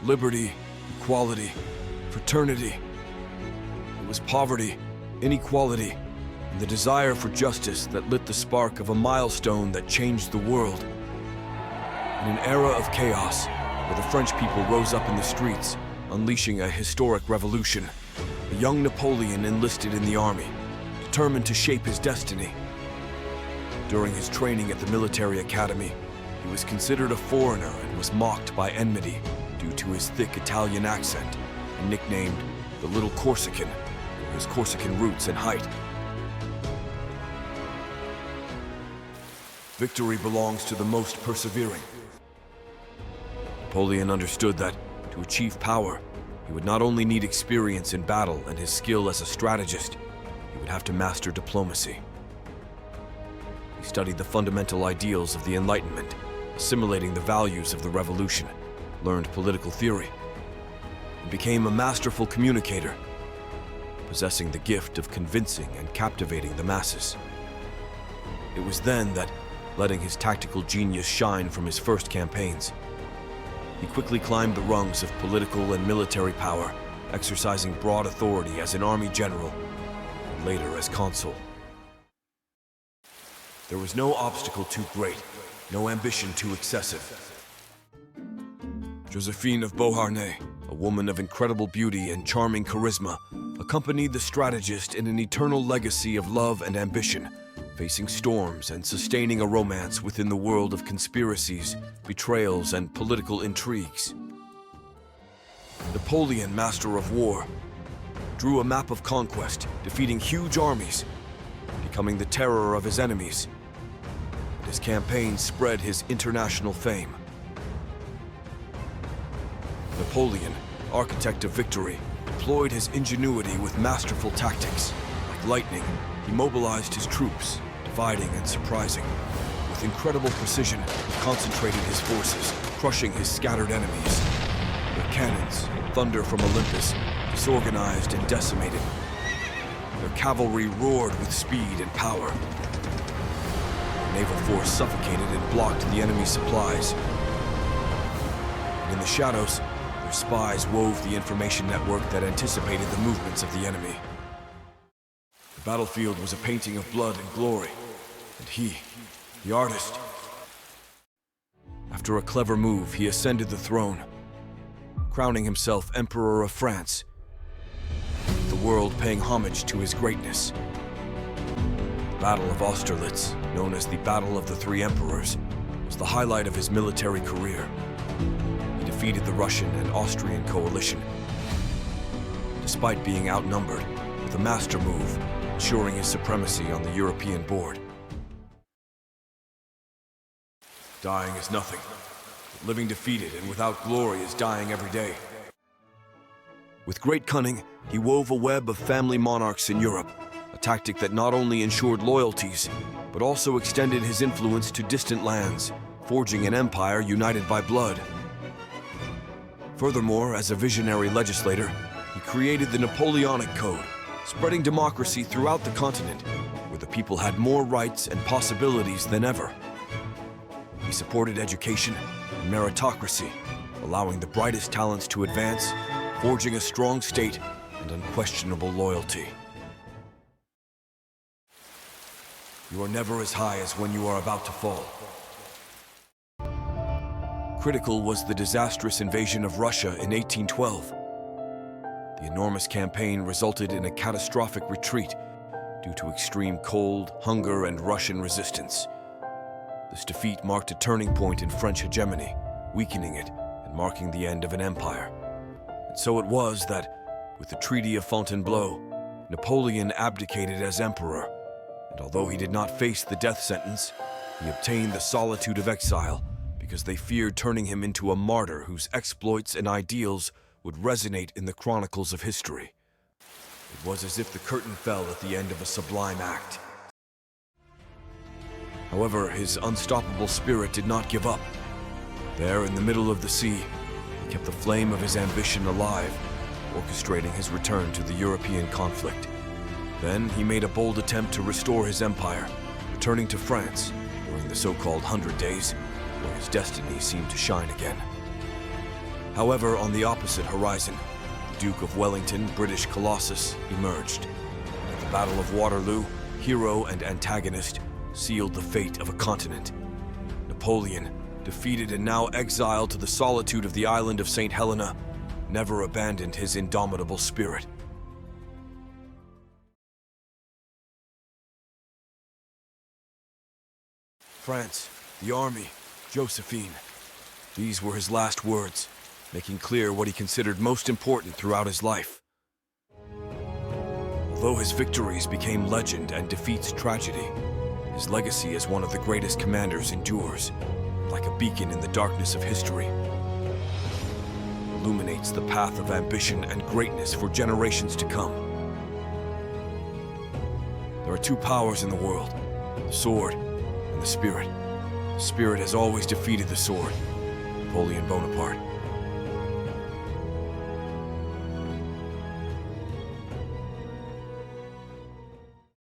liberty, equality, fraternity. It was poverty, inequality, and the desire for justice that lit the spark of a milestone that changed the world. In an era of chaos, where the French people rose up in the streets, unleashing a historic revolution, a young Napoleon enlisted in the army, determined to shape his destiny. During his training at the military academy, he was considered a foreigner and was mocked by enmity due to his thick Italian accent and nicknamed the Little Corsican for his Corsican roots and height. Victory belongs to the most persevering. Napoleon understood that, to achieve power, he would not only need experience in battle and his skill as a strategist, he would have to master diplomacy. He studied the fundamental ideals of the Enlightenment, assimilating the values of the revolution, learned political theory, and became a masterful communicator, possessing the gift of convincing and captivating the masses. It was then that, letting his tactical genius shine from his first campaigns, he quickly climbed the rungs of political and military power, exercising broad authority as an army general and later as consul. There was no obstacle too great, no ambition too excessive. Josephine of Beauharnais, a woman of incredible beauty and charming charisma, accompanied the strategist in an eternal legacy of love and ambition, facing storms and sustaining a romance within the world of conspiracies, betrayals, and political intrigues. Napoleon, master of war, drew a map of conquest, defeating huge armies, becoming the terror of his enemies. And his campaign spread his international fame. Napoleon, architect of victory, deployed his ingenuity with masterful tactics. Like lightning, he mobilized his troops, dividing and surprising. With incredible precision, he concentrated his forces, crushing his scattered enemies. Their cannons, thunder from Olympus, disorganized and decimated. Their cavalry roared with speed and power. The naval force suffocated and blocked the enemy's supplies. And in the shadows, their spies wove the information network that anticipated the movements of the enemy. The battlefield was a painting of blood and glory, and he, the artist. After a clever move, he ascended the throne, crowning himself Emperor of France, with the world paying homage to his greatness. The Battle of Austerlitz, known as the Battle of the Three Emperors, was the highlight of his military career. He defeated the Russian and Austrian coalition, despite being outnumbered, with a master move, ensuring his supremacy on the European board. Dying is nothing. Living defeated and without glory is dying every day. With great cunning, he wove a web of family monarchs in Europe, a tactic that not only ensured loyalties, but also extended his influence to distant lands, forging an empire united by blood. Furthermore, as a visionary legislator, he created the Napoleonic Code, spreading democracy throughout the continent, where the people had more rights and possibilities than ever. He supported education and meritocracy, allowing the brightest talents to advance, forging a strong state and unquestionable loyalty. You are never as high as when you are about to fall. Critical was the disastrous invasion of Russia in 1812. The enormous campaign resulted in a catastrophic retreat due to extreme cold, hunger, and Russian resistance. This defeat marked a turning point in French hegemony, weakening it and marking the end of an empire. And so it was that, with the Treaty of Fontainebleau, Napoleon abdicated as emperor, and although he did not face the death sentence, he obtained the solitude of exile because they feared turning him into a martyr whose exploits and ideals would resonate in the chronicles of history. It was as if the curtain fell at the end of a sublime act. However, his unstoppable spirit did not give up. There, in the middle of the sea, he kept the flame of his ambition alive, orchestrating his return to the European conflict. Then, he made a bold attempt to restore his empire, returning to France during the so-called 100 Days, where his destiny seemed to shine again. However, on the opposite horizon, the Duke of Wellington, British Colossus, emerged. At the Battle of Waterloo, hero and antagonist sealed the fate of a continent. Napoleon, defeated and now exiled to the solitude of the island of St. Helena, never abandoned his indomitable spirit. France, the army, Josephine. These were his last words, making clear what he considered most important throughout his life. Although his victories became legend and defeats tragedy, his legacy as one of the greatest commanders endures, like a beacon in the darkness of history. Illuminates the path of ambition and greatness for generations to come. There are two powers in the world, the sword and the spirit. The spirit has always defeated the sword. Napoleon Bonaparte.